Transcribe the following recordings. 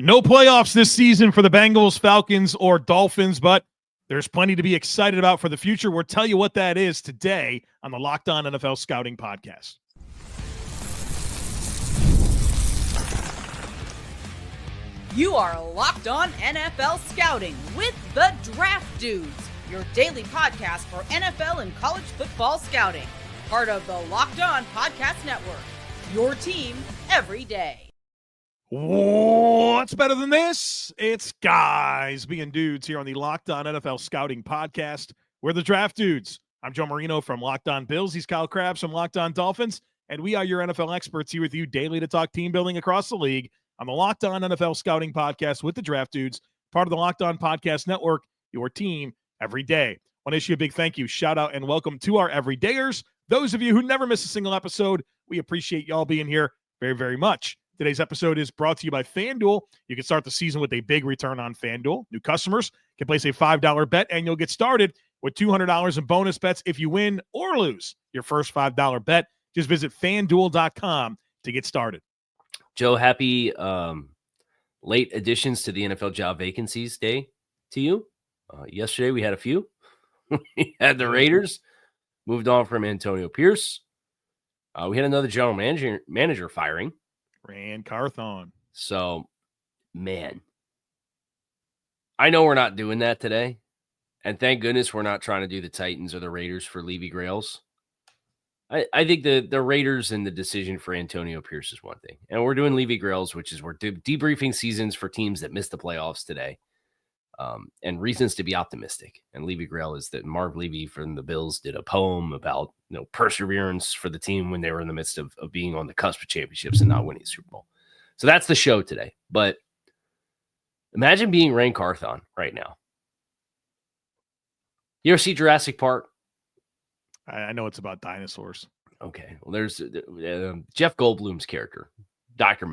No playoffs this season for the Bengals, Falcons, or Dolphins, but there's plenty to be excited about for the future. We'll tell you what that is today on the Locked On NFL Scouting Podcast. You are Locked On NFL Scouting with the Draft Dudes, your daily podcast for NFL and college football scouting. Part of the Locked On Podcast Network, your team every day. What's better than this? It's guys being dudes here on the Locked On NFL Scouting Podcast. We're the Draft Dudes. I'm Joe Marino from Locked On Bills. He's Kyle Crabbs from Locked On Dolphins. And we are your NFL experts here with you daily to talk team building across the league on the Locked On NFL Scouting Podcast with the Draft Dudes, part of the Locked On Podcast Network, your team every day. I want to issue a big thank you, shout out, and welcome to our everydayers. Those of you who never miss a single episode, we appreciate y'all being here very, very much. Today's episode is brought to you by FanDuel. You can start the season with a big return on FanDuel. New customers can place a $5 bet, and you'll get started with $200 in bonus bets if you win or lose your first $5 bet. Just visit FanDuel.com to get started. Joe, happy late additions to the NFL job vacancies day to you. Yesterday we had a few. We had the Raiders, moved on from Antonio Pierce. We had another general manager firing. Ran Carthon. So, man, I know we're not doing that today. And thank goodness we're not trying to do the Titans or the Raiders for Levy Grails. I think the Raiders and the decision for Antonio Pierce is one thing. And we're doing Levy Grails, which is we're debriefing seasons for teams that missed the playoffs today. And reasons to be optimistic. And Levy Grail is that Marv Levy from the Bills did a poem about perseverance for the team when they were in the midst of being on the cusp of championships and not winning the Super Bowl. So that's the show today. But imagine being Ran Carthon right now. You ever see Jurassic Park? I know it's about dinosaurs. Okay. Well, there's Jeff Goldblum's character, Dr.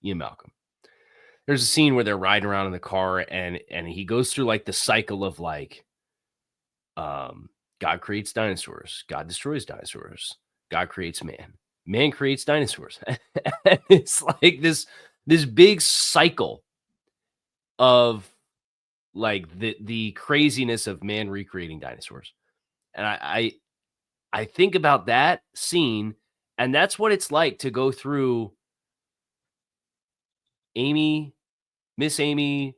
Ian Malcolm. There's a scene where they're riding around in the car and he goes through like the cycle of like, God creates dinosaurs. God destroys dinosaurs. God creates man. Man creates dinosaurs. It's like this big cycle of like the craziness of man recreating dinosaurs. And I think about that scene, and that's what it's like to go through Miss Amy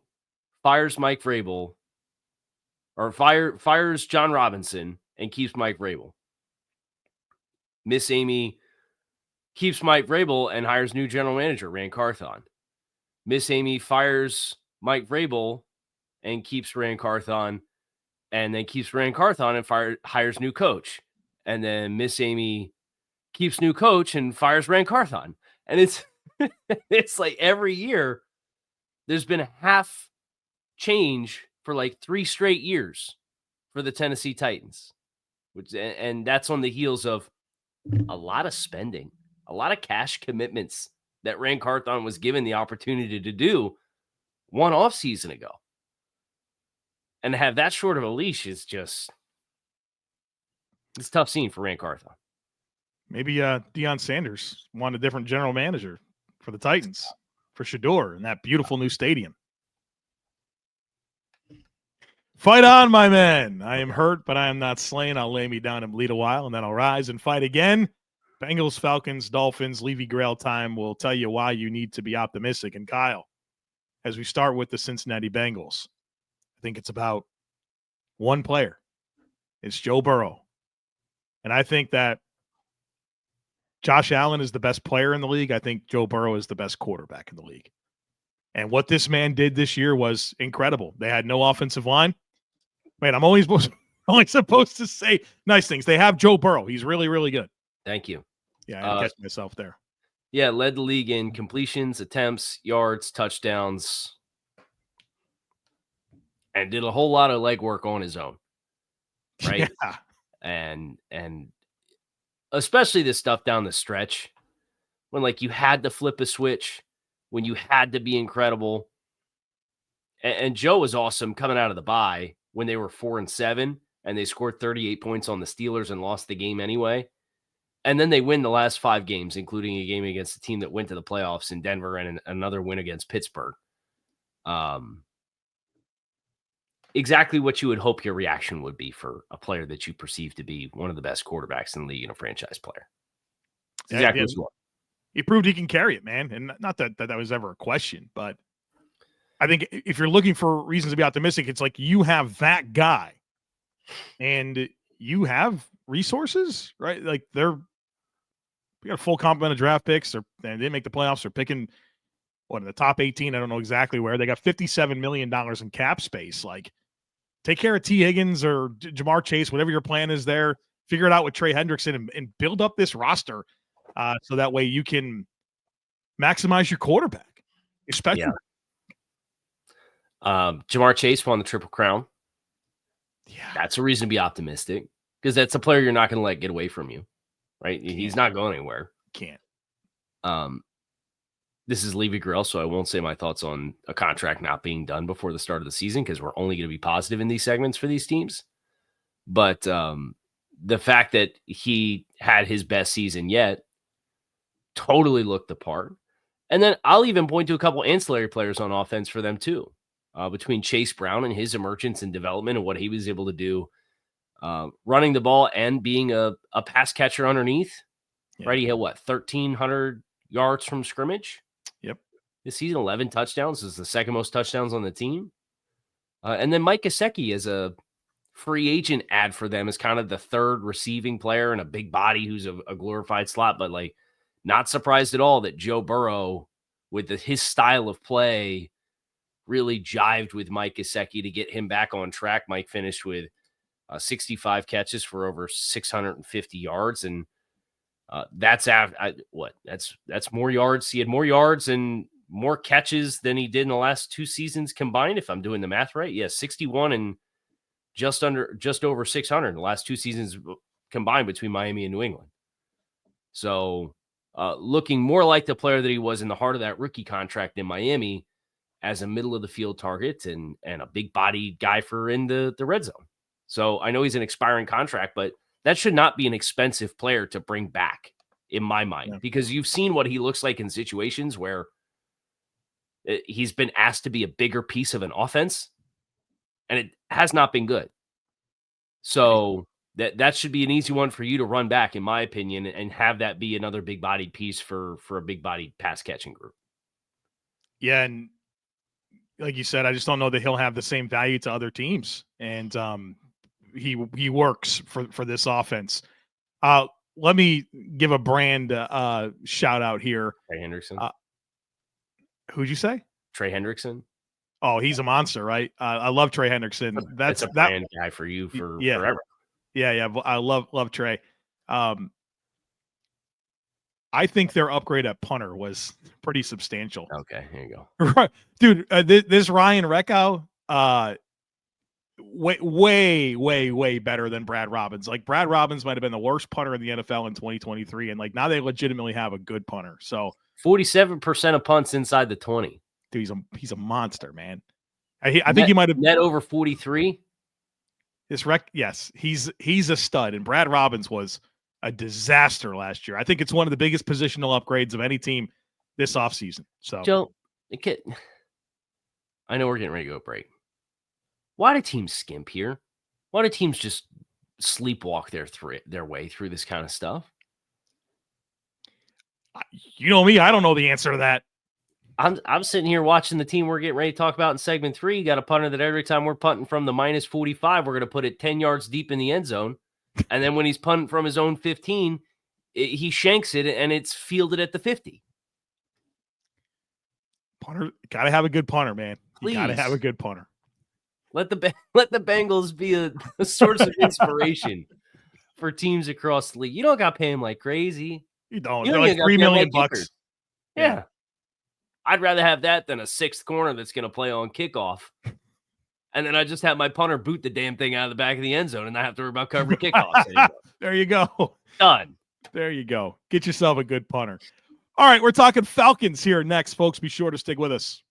fires Mike Vrabel, or fires John Robinson and keeps Mike Vrabel. Miss Amy keeps Mike Vrabel and hires new general manager, Ran Carthon. Miss Amy fires Mike Vrabel and keeps Ran Carthon, and then keeps Ran Carthon and hires new coach. And then Miss Amy keeps new coach and fires Ran Carthon. And it's like every year there's been a half change for like 3 straight years for the Tennessee Titans, and that's on the heels of a lot of spending, a lot of cash commitments that Ran Carthon was given the opportunity to do one offseason ago. And to have that short of a leash is just, it's a tough scene for Ran Carthon. Maybe Deion Sanders wanted a different general manager for the Titans, for Shador in that beautiful new stadium. Fight on, my men. I am hurt, but I am not slain. I'll lay me down and bleed a while, and then I'll rise and fight again. Bengals, Falcons, Dolphins, Levy Grail time will tell you why you need to be optimistic. And Kyle, as we start with the Cincinnati Bengals, I think it's about one player. It's Joe Burrow. And I think that Josh Allen is the best player in the league. I think Joe Burrow is the best quarterback in the league. And what this man did this year was incredible. They had no offensive line. Wait, I'm only supposed to say nice things. They have Joe Burrow. He's really, really good. Thank you. Yeah, I catch myself there. Yeah, led the league in completions, attempts, yards, touchdowns, and did a whole lot of legwork on his own. Right? Yeah. And especially this stuff down the stretch when like you had to flip a switch, when you had to be incredible. And Joe was awesome coming out of the bye when they were 4-7 and they scored 38 points on the Steelers and lost the game anyway. And then they win the last 5 games, including a game against the team that went to the playoffs in Denver and another win against Pittsburgh. Exactly what you would hope your reaction would be for a player that you perceive to be one of the best quarterbacks in the league and a franchise player. It's exactly what you want. He proved he can carry it, man. And not that was ever a question, but I think if you're looking for reasons to be optimistic, it's like you have that guy and you have resources, right? Like we got a full complement of draft picks. And they didn't make the playoffs. They're picking in the top 18. I don't know exactly where. They got $57 million in cap space. Like, take care of T. Higgins or Jamar Chase, whatever your plan is there. Figure it out with Trey Hendrickson and build up this roster so that way you can maximize your quarterback, especially. Jamar Chase won the Triple Crown. Yeah, that's a reason to be optimistic because that's a player you're not going to let get away from you, right? He's not going anywhere. Can't. This is Levy Grill, so I won't say my thoughts on a contract not being done before the start of the season because we're only going to be positive in these segments for these teams. But the fact that he had his best season yet totally looked the part. And then I'll even point to a couple ancillary players on offense for them too. Between Chase Brown and his emergence and development and what he was able to do running the ball and being a pass catcher underneath. Yeah. Right? He had 1,300 yards from scrimmage? Yep. This season, 11 touchdowns. This is the second most touchdowns on the team. And then Mike Gesicki is a free agent ad for them as kind of the third receiving player and a big body who's a glorified slot, but like not surprised at all that Joe Burrow with his style of play really jived with Mike Gesicki to get him back on track. Mike finished with 65 catches for over 650 yards. And that's more yards. He had more yards and more catches than he did in the last 2 seasons combined. If I'm doing the math right. Yeah. 61 and just over 600 in the last 2 seasons combined between Miami and New England. So looking more like the player that he was in the heart of that rookie contract in Miami as a middle of the field target and a big body guy for in the red zone. So I know he's an expiring contract, but that should not be an expensive player to bring back in my mind, because you've seen what he looks like in situations where he's been asked to be a bigger piece of an offense and it has not been good. So that should be an easy one for you to run back, in my opinion, and have that be another big bodied piece for a big bodied pass catching group. Yeah. And like you said, I just don't know that he'll have the same value to other teams. And he works for this offense. Let me give a brand shout out here. Trey Hendrickson. Who'd you say? Trey Hendrickson. Oh, he's a monster, right? I love Trey Hendrickson. That's a brand guy for you forever. Yeah. I love Trey. I think their upgrade at punter was pretty substantial. Okay, here you go. Dude, this Ryan Reckow, way better than Brad Robbins. Like, Brad Robbins might have been the worst punter in the NFL in 2023, and like now they legitimately have a good punter. So 47% of punts inside the 20. Dude, he's a monster, man. I think he might have net over 43. Yes, he's a stud, and Brad Robbins was a disaster last year. I think it's one of the biggest positional upgrades of any team this offseason. So, Joe, I know we're getting ready to go break. Why do teams skimp here? Why do teams just sleepwalk their way through this kind of stuff? You know me, I don't know the answer to that. I'm sitting here watching the team we're getting ready to talk about in segment 3. You got a punter that every time we're punting from the minus 45, we're going to put it 10 yards deep in the end zone. And then when he's punting from his own 15, he shanks it and it's fielded at the 50. Punter, got to have a good punter, man. You got to have a good punter. Let the Bengals be a source of inspiration for teams across the league. You don't got to pay him like crazy. You don't. They're like $3 million bucks. Yeah. I'd rather have that than a 6th corner that's going to play on kickoff. And then I just have my punter boot the damn thing out of the back of the end zone and not have to worry about covering kickoffs anymore. There you go. Done. There you go. Get yourself a good punter. All right, we're talking Falcons here next, folks. Be sure to stick with us.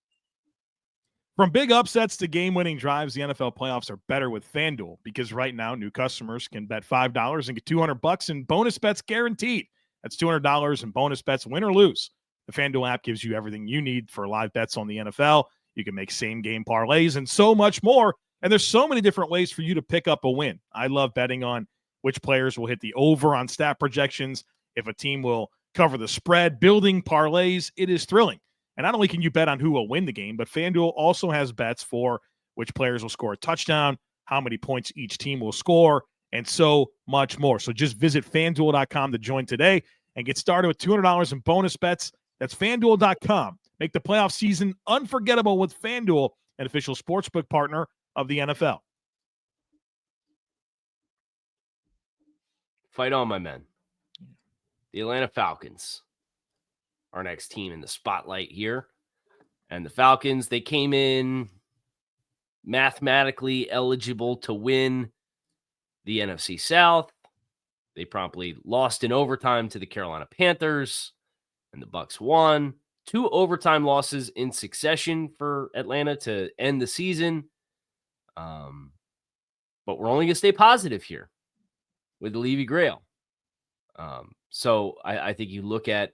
From big upsets to game-winning drives, the NFL playoffs are better with FanDuel, because right now new customers can bet $5 and get $200 in bonus bets guaranteed. That's $200 in bonus bets, win or lose. The FanDuel app gives you everything you need for live bets on the NFL. You can make same-game parlays and so much more. And there's so many different ways for you to pick up a win. I love betting on which players will hit the over on stat projections, if a team will cover the spread, building parlays. It is thrilling. And not only can you bet on who will win the game, but FanDuel also has bets for which players will score a touchdown, how many points each team will score, and so much more. So just visit FanDuel.com to join today and get started with $200 in bonus bets. That's FanDuel.com. Make the playoff season unforgettable with FanDuel, an official sportsbook partner of the NFL. Fight on, my men. The Atlanta Falcons, our next team in the spotlight here. And the Falcons, they came in mathematically eligible to win the NFC South. They promptly lost in overtime to the Carolina Panthers, and the Bucs won. 2 overtime losses in succession for Atlanta to end the season. But we're only going to stay positive here with the Levy Grail. So I think you look at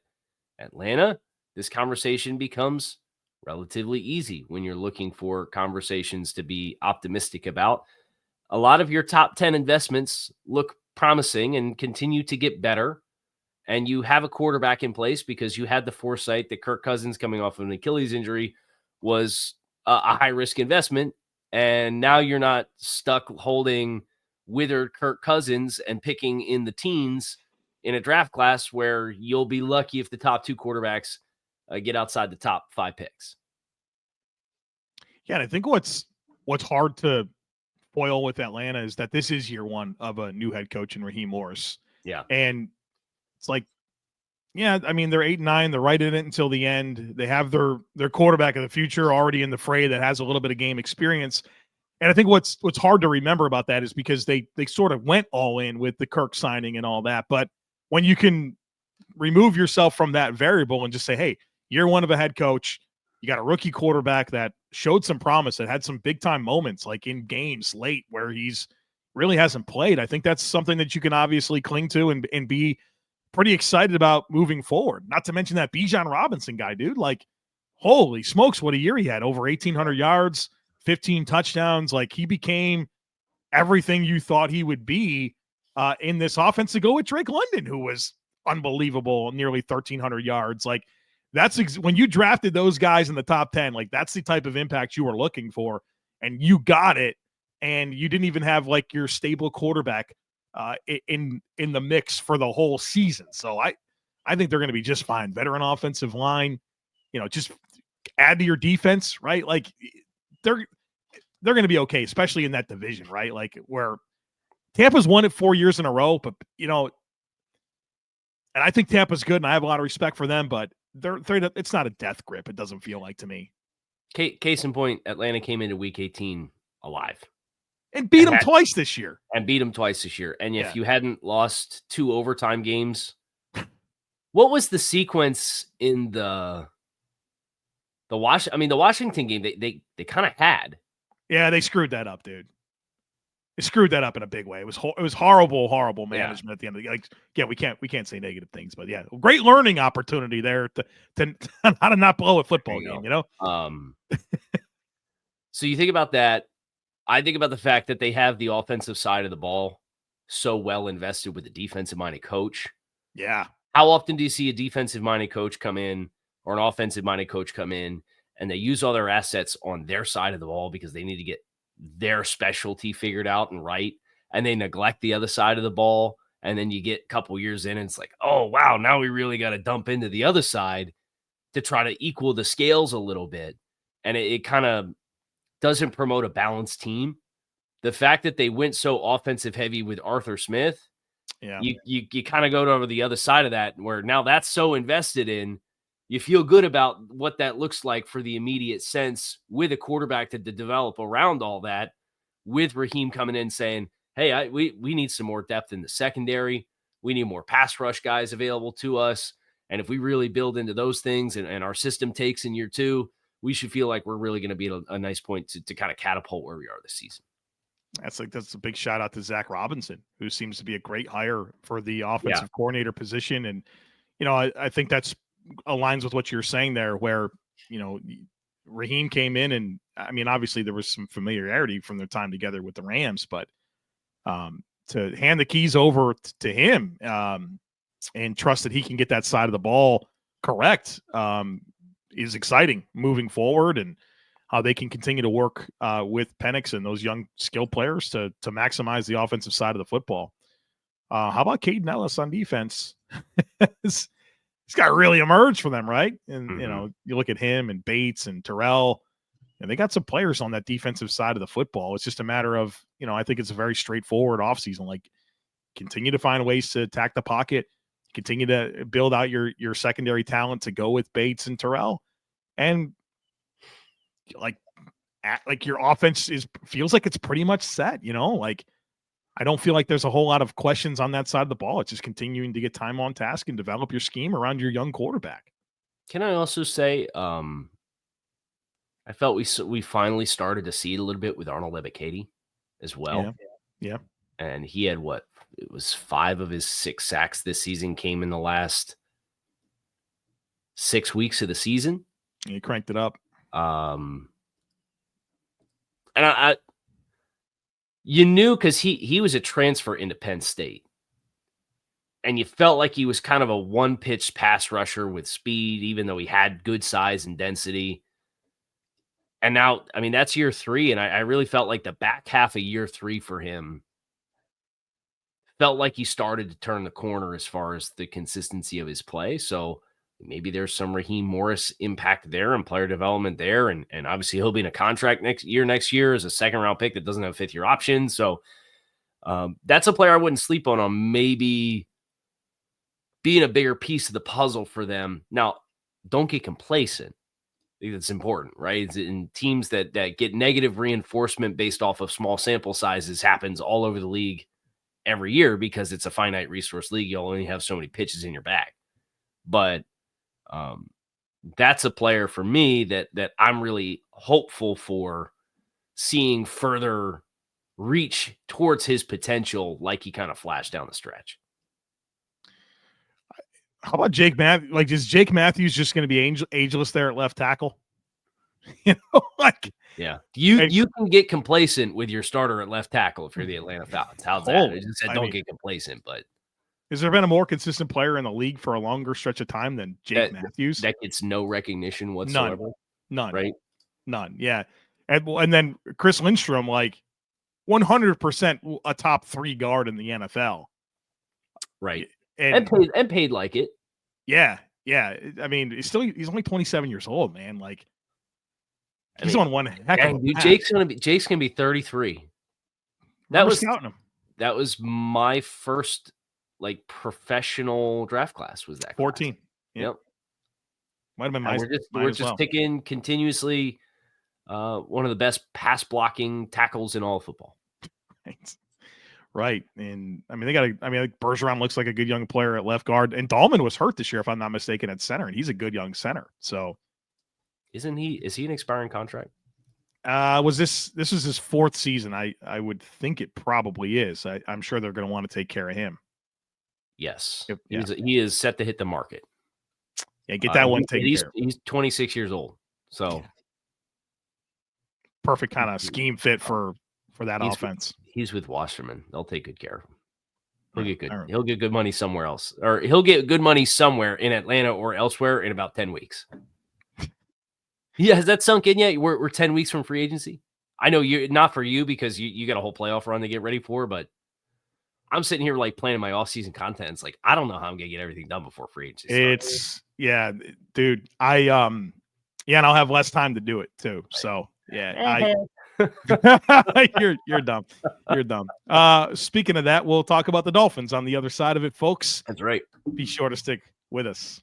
Atlanta, this conversation becomes relatively easy when you're looking for conversations to be optimistic about. A lot of your top 10 investments look promising and continue to get better. And you have a quarterback in place because you had the foresight that Kirk Cousins, coming off of an Achilles injury, was a high-risk investment. And now you're not stuck holding withered Kirk Cousins and picking in the teens in a draft class where you'll be lucky if the top 2 quarterbacks get outside the top 5 picks. Yeah, and I think what's hard to foil with Atlanta is that this is year 1 of a new head coach in Raheem Morris. Yeah. And it's like, yeah, I mean, they're 8-9. They're right in it until the end. They have their quarterback of the future already in the fray that has a little bit of game experience. And I think what's hard to remember about that is because they sort of went all in with the Kirk signing and all that. But when you can remove yourself from that variable and just say, hey, year 1 of a head coach, you got a rookie quarterback that showed some promise, that had some big time moments like in games late where he's really hasn't played. I think that's something that you can obviously cling to and be pretty excited about moving forward. Not to mention that Bijan Robinson guy, dude. Like, holy smokes, what a year he had. Over 1,800 yards, 15 touchdowns. Like, he became everything you thought he would be in this offense, to go with Drake London, who was unbelievable, nearly 1,300 yards. Like, that's when you drafted those guys in the top 10, like, that's the type of impact you were looking for, and you got it. And you didn't even have like your stable quarterback in the mix for the whole season. So I think they're going to be just fine. Veteran offensive line, just add to your defense, right? Like, they're going to be okay, especially in that division, right? Like, where Tampa's won it 4 years in a row, but and I think Tampa's good, and I have a lot of respect for them, but it's not a death grip. It doesn't feel like to me. Case in point, Atlanta came into Week 18 alive. And beat them twice this year. And if you hadn't lost 2 overtime games, what was the sequence in the Washington game? They kind of had. Yeah, they screwed that up, dude. They screwed that up in a big way. It was horrible management at the end of the like. Yeah, we can't say negative things, but yeah, great learning opportunity there to how to not blow a football game. So you think about that. I think about the fact that they have the offensive side of the ball so well invested with a defensive-minded coach. Yeah. How often do you see a defensive-minded coach come in or an offensive-minded coach come in and they use all their assets on their side of the ball because they need to get their specialty figured out and right, and they neglect the other side of the ball, and then you get a couple years in and it's like, oh, wow, now we really got to dump into the other side to try to equal the scales a little bit. And it kind of doesn't promote a balanced team. The fact that they went so offensive heavy with Arthur Smith, you kind of go over the other side of that, where now that's so invested in, you feel good about what that looks like for the immediate sense with a quarterback to develop around all that, with Raheem coming in saying, hey, we need some more depth in the secondary. We need more pass rush guys available to us. And if we really build into those things and our system takes in year 2, we should feel like we're really going to be at a nice point to kind of catapult where we are this season. That's a big shout out to Zach Robinson, who seems to be a great hire for the offensive coordinator position. And, I think that's aligns with what you're saying there, where, Raheem came in, and I mean, obviously there was some familiarity from their time together with the Rams, but to hand the keys over to him and trust that he can get that side of the ball correct is exciting moving forward, and how they can continue to work with Penix and those young skill players to maximize the offensive side of the football. How about Caden Ellis on defense? He's got to really emerge for them, right? And, you know, you look at him and Bates and Terrell, and they got some players on that defensive side of the football. It's just a matter of, you know, I think it's a very straightforward offseason. Like, continue to find ways to attack the pocket, continue to build out your secondary talent to go with Bates and Terrell. And like your offense feels like it's pretty much set, you know, like I don't feel like there's a whole lot of questions on that side of the ball. It's just continuing to get time on task and develop your scheme around your young quarterback. Can I also say, I felt we finally started to see it a little bit with Arnold Ebiketie as well. Yeah. And he had it was 5 of his 6 sacks this season came in the last 6 weeks of the season. He cranked it up. And I you knew because he was a transfer into Penn State. And you felt like he was kind of a one-pitch pass rusher with speed, even though he had good size and density. And now, I mean, that's year 3, and I really felt like the back half of year 3 for him felt like he started to turn the corner as far as the consistency of his play. So maybe there's some Raheem Morris impact there and player development there. And obviously he'll be in a contract next year as a second-round pick that doesn't have a fifth-year option. So that's a player I wouldn't sleep on maybe being a bigger piece of the puzzle for them. Now, don't get complacent. I think that's important, right? It's in teams that get negative reinforcement based off of small sample sizes happens all over the league every year because it's a finite resource league. You'll only have so many pitches in your bag. But that's a player for me that I'm really hopeful for seeing further reach towards his potential like he kind of flashed down the stretch. How about Jake Matthews? Like, is Jake Matthews just going to be ageless there at left tackle? You know, like, yeah, you can get complacent with your starter at left tackle if you're the Atlanta Falcons. How's that? I just said don't get complacent, but has there been a more consistent player in the league for a longer stretch of time than Jake Matthews? That gets no recognition whatsoever. None. Right? None. Yeah. And then Chris Lindstrom, like 100% a top 3 guard in the NFL. Right. And paid like it. Yeah. Yeah. I mean, he's only 27 years old, man. Like, he's on one heck of a path. Jake's gonna be 33. That was my first like professional draft class. Was that 14? Class. Yep. Might have been we're just picking continuously one of the best pass blocking tackles in all of football. Right. And I mean, like Bergeron looks like a good young player at left guard, and Dahlman was hurt this year, if I'm not mistaken, at center, and he's a good young center. So is he an expiring contract? This was his 4th season. I would think it probably is. I'm sure they're going to want to take care of him. Yes. He is set to hit the market. Yeah, get that one taken care of. He's 26 years old. So perfect kind of scheme fit for that offense. He's with Wasserman. They'll take good care of him. He'll get good money somewhere else. Or he'll get good money somewhere in Atlanta or elsewhere in about 10 weeks. Yeah, has that sunk in yet? We're 10 weeks from free agency. I know you're not for you because you got a whole playoff run to get ready for, but I'm sitting here like planning my off-season content. It's like I don't know how I'm gonna get everything done before free agency. Dude. And I'll have less time to do it too. So yeah, you're dumb. You're dumb. Speaking of that, we'll talk about the Dolphins on the other side of it, folks. That's right. Be sure to stick with us.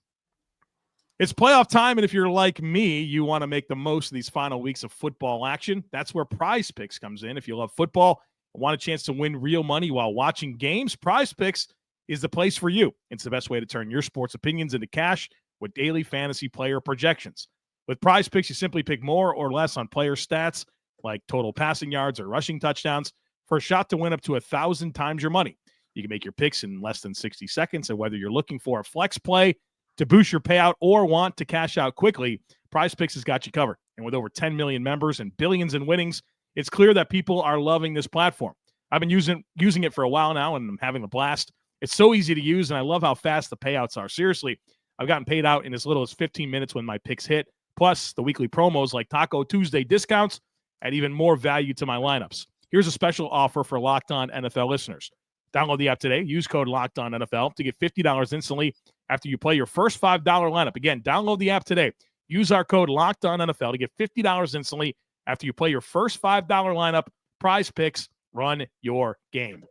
It's playoff time, and if you're like me, you want to make the most of these final weeks of football action. That's where Prize Picks comes in. If you love football and want a chance to win real money while watching games, Prize Picks is the place for you. It's the best way to turn your sports opinions into cash with daily fantasy player projections. With Prize Picks, you simply pick more or less on player stats like total passing yards or rushing touchdowns for a shot to win up to 1,000 times your money. You can make your picks in less than 60 seconds, and whether you're looking for a flex play to boost your payout or want to cash out quickly, Prize Picks has got you covered. And with over 10 million members and billions in winnings, it's clear that people are loving this platform. I've been using it for a while now, and I'm having a blast. It's so easy to use, and I love how fast the payouts are. Seriously, I've gotten paid out in as little as 15 minutes when my picks hit. Plus, the weekly promos like Taco Tuesday discounts add even more value to my lineups. Here's a special offer for Locked On NFL listeners. Download the app today. Use code Locked On NFL to get $50 instantly after you play your first $5 lineup. Again, download the app today. Use our code Locked On NFL to get $50 instantly after you play your first $5 lineup. Prize Picks, run your game.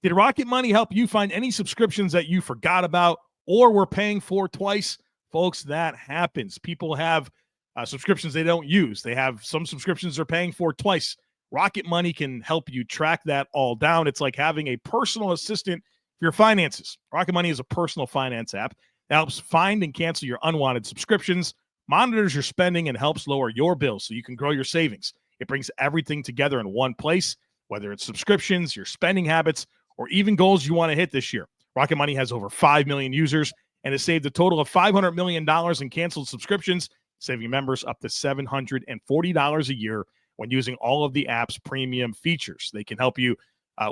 Did Rocket Money help you find any subscriptions that you forgot about or were paying for twice? Folks, that happens. People have subscriptions they don't use. They have some subscriptions they're paying for twice. Rocket Money can help you track that all down. It's like having a personal assistant for your finances. Rocket Money is a personal finance app that helps find and cancel your unwanted subscriptions, monitors your spending, and helps lower your bills so you can grow your savings. It brings everything together in one place, whether it's subscriptions, your spending habits, or even goals you want to hit this year. Rocket Money has over 5 million users and has saved a total of $500 million in canceled subscriptions, saving members up to $740 a year when using all of the app's premium features. They can help you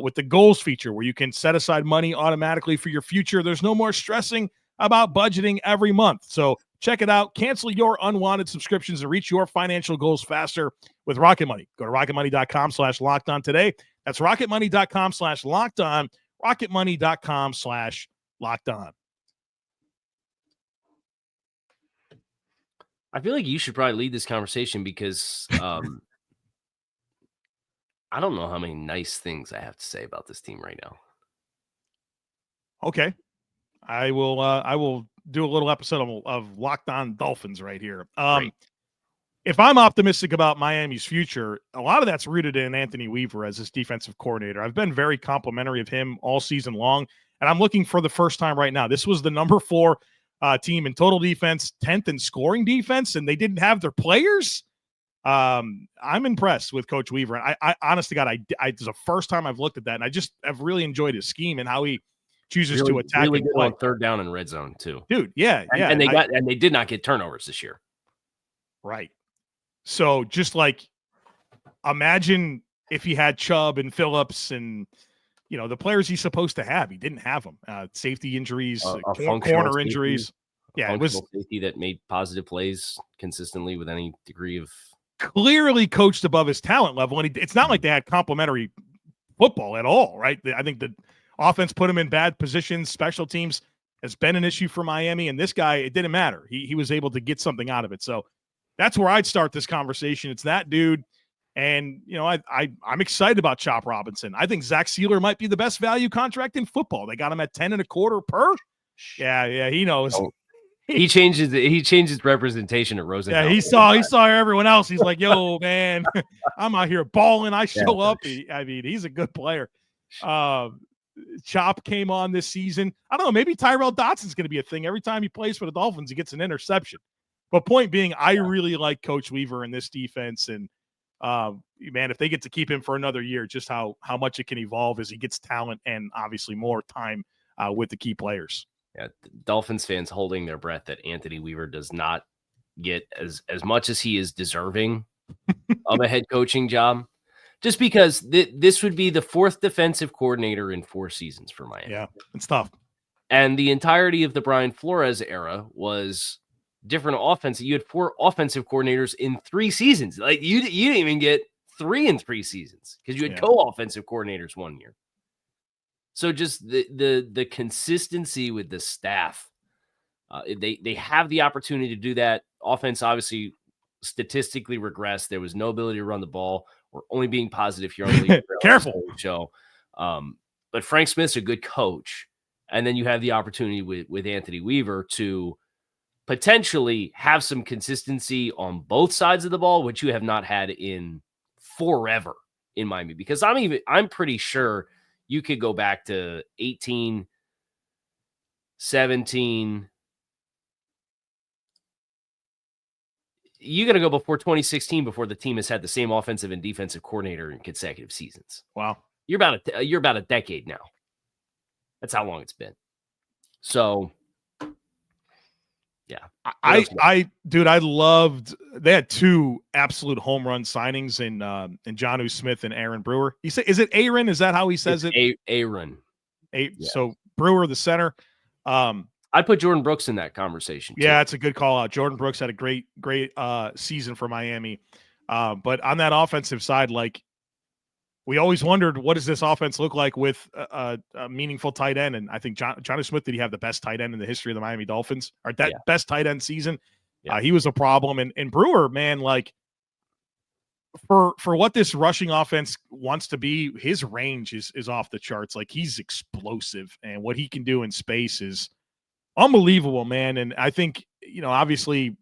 with the goals feature where you can set aside money automatically for your future. There's no more stressing about budgeting every month. So check it out. Cancel your unwanted subscriptions and reach your financial goals faster with Rocket Money. Go to rocketmoney.com/lockedon today. That's rocketmoney.com/lockedon. rocketmoney.com/lockedon. I feel like you should probably lead this conversation because I don't know how many nice things I have to say about this team right now. Okay. I will do a little episode of Locked On Dolphins right here. If I'm optimistic about Miami's future, a lot of that's rooted in Anthony Weaver as his defensive coordinator. I've been very complimentary of him all season long, and I'm looking for the first time right now. This was the number 4 team in total defense, 10th in scoring defense, and they didn't have their players. I'm impressed with Coach Weaver. And I honest to God, this is the first time I've looked at that, and I've really enjoyed his scheme and how he chooses to attack. Really good on third down and red zone too, dude. Yeah, and they did not get turnovers this year, right? So just like imagine if he had Chubb and Phillips and the players he's supposed to have. He didn't have them. Safety injuries, corner injuries. Yeah, it was safety that made positive plays consistently with any degree of clearly coached above his talent level. And it's not like they had complimentary football at all, right? I think the offense put him in bad positions. Special teams has been an issue for Miami, and this guy, it didn't matter. He was able to get something out of it. So that's where I'd start this conversation. It's that dude. And, I'm excited about Chop Robinson. I think Zach Sealer might be the best value contract in football. They got him at 10.25 per. Yeah, he knows. Oh, he changes representation at Rosenthal. Yeah, he saw everyone else. He's like, yo, man, I'm out here balling. I show up. He's a good player. Chop came on this season. I don't know. Maybe Tyrell Dotson's going to be a thing. Every time he plays for the Dolphins, he gets an interception. But point being, I really like Coach Weaver in this defense. And, man, if they get to keep him for another year, just how much it can evolve as he gets talent and obviously more time with the key players. Yeah, Dolphins fans holding their breath that Anthony Weaver does not get as much as he is deserving of a head coaching job, just because this would be the 4th defensive coordinator in 4 seasons for Miami. Yeah, it's tough. And the entirety of the Brian Flores era was different offense. You had 4 offensive coordinators in 3 seasons. Like you didn't even get 3 in 3 seasons because you had co-offensive coordinators 1 year. So just the consistency with the staff, they have the opportunity to do that. Offense obviously statistically regressed. There was no ability to run the ball. We're only being positive here on the league. Careful. Show. But Frank Smith's a good coach. And then you have the opportunity with Anthony Weaver to potentially have some consistency on both sides of the ball, which you have not had in forever in Miami. Because I'm pretty sure you could go back to 18, 17. You got to go before 2016 before the team has had the same offensive and defensive coordinator in consecutive seasons. Wow. You're about a decade now. That's how long it's been. So, Dude, I loved. They had two absolute home run signings in Jonnu Smith and Aaron Brewer. He said, "Is it Aaron? Is that how he says it?" Aaron. So Brewer, the center. I'd put Jordan Brooks in that conversation. Yeah, it's a good call out. Jordan Brooks had a great season for Miami, but on that offensive side, like we always wondered, what does this offense look like with a meaningful tight end? And I think Jonnu Smith, did he have the best tight end in the history of the Miami Dolphins, or that best tight end season? Yeah. He was a problem. And Brewer, man, like for what this rushing offense wants to be, his range is off the charts. Like he's explosive, and what he can do in space is unbelievable, man. And I think, obviously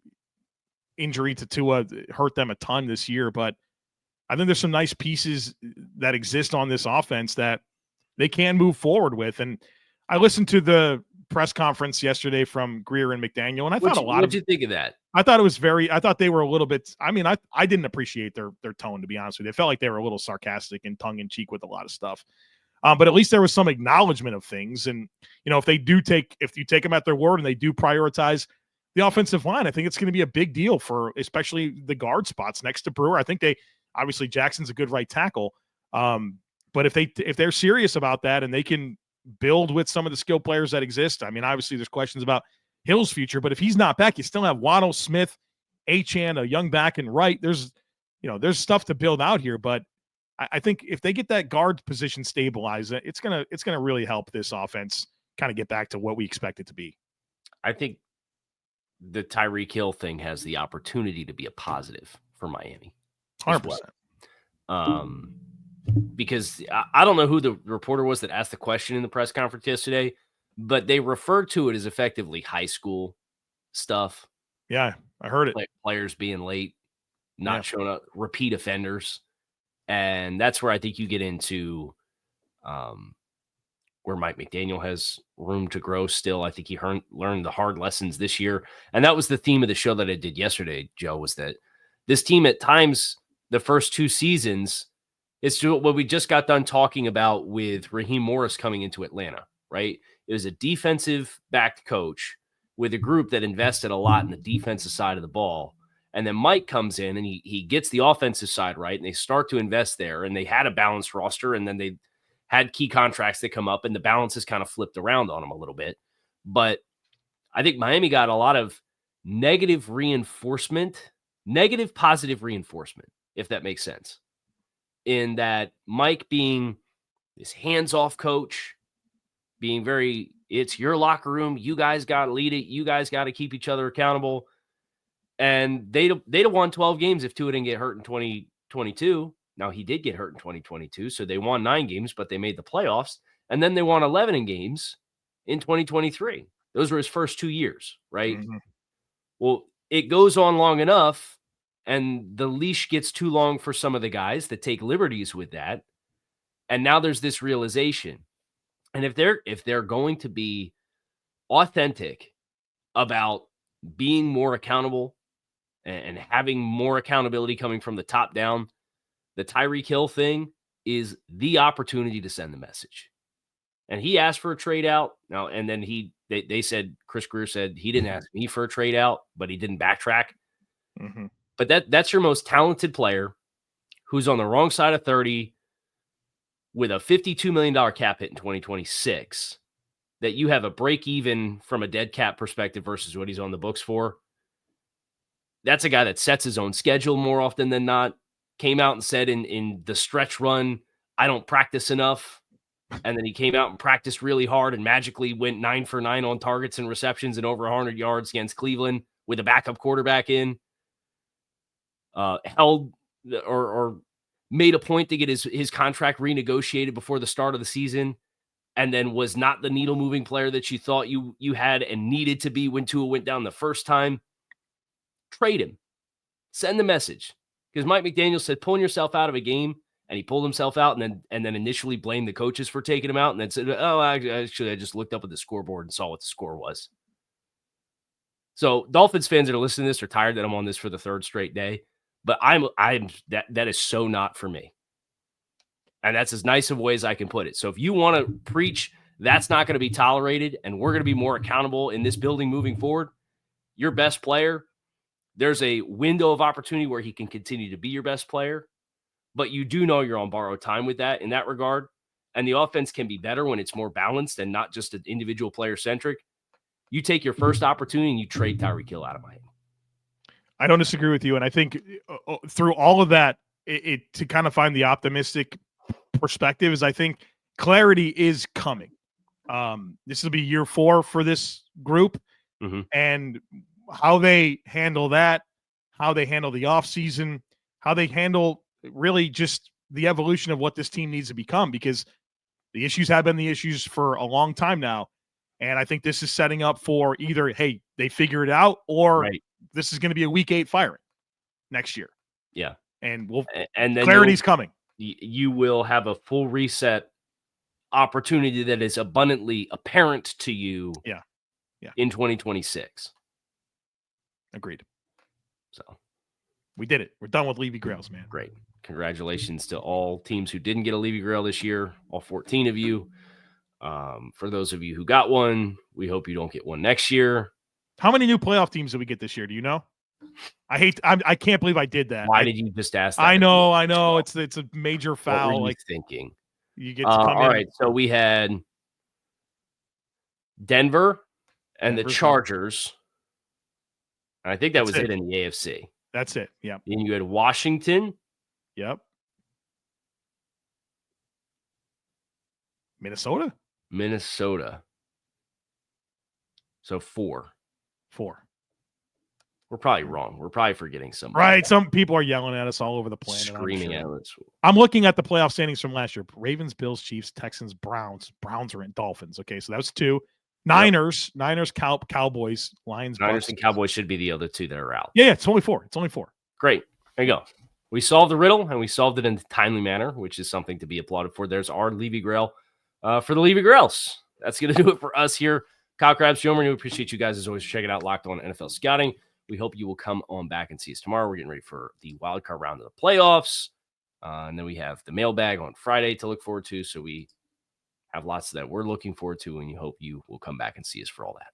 injury to Tua hurt them a ton this year, but I think there's some nice pieces that exist on this offense that they can move forward with. And I listened to the press conference yesterday from Greer and McDaniel, and I thought what'd you think of that? I thought they were a little bit, I didn't appreciate their tone, to be honest with you. It felt like they were a little sarcastic and tongue in cheek with a lot of stuff. But at least there was some acknowledgement of things. And, if you take them at their word and they do prioritize the offensive line, I think it's going to be a big deal for especially the guard spots next to Brewer. I think obviously Jackson's a good right tackle. But if they're serious about that and they can build with some of the skill players that exist, obviously there's questions about Hill's future, but if he's not back, you still have Waddle, Smith, Achane, a young back and right. There's stuff to build out here, but I think if they get that guard position stabilized, it's gonna really help this offense kind of get back to what we expect it to be. I think the Tyreek Hill thing has the opportunity to be a positive for Miami. 100%. Because I don't know who the reporter was that asked the question in the press conference yesterday, but they referred to it as effectively high school stuff. Yeah, I heard it. Like players being late, not showing up, repeat offenders. And that's where I think you get into where Mike McDaniel has room to grow still. I think he learned the hard lessons this year. And that was the theme of the show that I did yesterday, Joe, was that this team at times, the first two seasons, it's what we just got done talking about with Raheem Morris coming into Atlanta, right? It was a defensive-backed coach with a group that invested a lot in the defensive side of the ball. And then Mike comes in and he gets the offensive side right, and they start to invest there, and they had a balanced roster, and then they had key contracts that come up, and the balance has kind of flipped around on them a little bit. But I think Miami got a lot of negative, positive reinforcement, if that makes sense. In that Mike being this hands-off coach, being it's your locker room, you guys got to lead it, you guys got to keep each other accountable. And they'd have won 12 games if Tua didn't get hurt in 2022. Now, he did get hurt in 2022, so they won 9 games, but they made the playoffs. And then they won 11 games in 2023. Those were his first 2 years, right? Mm-hmm. Well, it goes on long enough, and the leash gets too long for some of the guys that take liberties with that. And now there's this realization. And if they're going to be authentic about being more accountable and having more accountability coming from the top down, the Tyreek Hill thing is the opportunity to send the message. And he asked for a trade out. Now, and then they said, Chris Greer said he didn't ask me for a trade out, but he didn't backtrack. Mm-hmm. But that's your most talented player who's on the wrong side of 30 with a $52 million cap hit in 2026, that you have a break even from a dead cap perspective versus what he's on the books for. That's a guy that sets his own schedule more often than not. Came out and said in the stretch run, I don't practice enough. And then he came out and practiced really hard and magically went 9 for 9 on targets and receptions and over 100 yards against Cleveland with a backup quarterback in. Held or made a point to get his contract renegotiated before the start of the season, and then was not the needle-moving player that you thought you had and needed to be when Tua went down the first time. Trade him. Send the message. Because Mike McDaniel said, pulling yourself out of a game, and he pulled himself out and then initially blamed the coaches for taking him out, and then said, actually, I just looked up at the scoreboard and saw what the score was. So Dolphins fans that are listening to this are tired that I'm on this for the third straight day, but that is so not for me. And that's as nice of a way as I can put it. So if you want to preach that's not going to be tolerated and we're going to be more accountable in this building moving forward, your best player, there's a window of opportunity where he can continue to be your best player, but you do know you're on borrowed time with that in that regard. And the offense can be better when it's more balanced and not just an individual player centric. You take your first opportunity and you trade Tyreek Hill out of Miami. I don't disagree with you. And I think through all of that, to kind of find the optimistic perspective is I think clarity is coming. This will be year 4 for this group. And how they handle that, how they handle the offseason, how they handle really just the evolution of what this team needs to become, because the issues have been the issues for a long time now. And I think this is setting up for either, hey, they figure it out, or this is going to be a week 8 firing next year. Yeah. And then clarity's coming. You will have a full reset opportunity that is abundantly apparent to you in 2026. Agreed. So we did it. We're done with Levy Grails, man. Great. Congratulations to all teams who didn't get a Levy Grail this year, all 14 of you. For those of you who got one, we hope you don't get one next year. How many new playoff teams did we get this year? Do you know? I can't believe I did that. Why did you just ask that? I know. It's a major foul. What were you thinking? You get to come in. All right, so we had Denver and the Chargers. And I think that was it in the AFC. That's it. Yeah. Then you had Washington. Yep. Minnesota. So 4. 4. We're probably wrong. We're probably forgetting something. Right. Some people are yelling at us all over the planet. Screaming at us. I'm looking at the playoff standings from last year. Ravens, Bills, Chiefs, Texans, Browns. Browns are in. Dolphins. Okay, so that was 2. Niners, Cowboys, Lions. Niners and Cowboys should be the other 2 that are out. Yeah, it's only 4. Great. There you go. We solved the riddle, and we solved it in a timely manner, which is something to be applauded for. There's our Levy Grail for the Levy Grails. That's going to do it for us here. Kyle Crabbs, Joe Marino, we appreciate you guys as always for checking out Locked On NFL Scouting. We hope you will come on back and see us tomorrow. We're getting ready for the wild card round of the playoffs. And then we have the mailbag on Friday to look forward to. So we have lots that we're looking forward to, and you hope you will come back and see us for all that.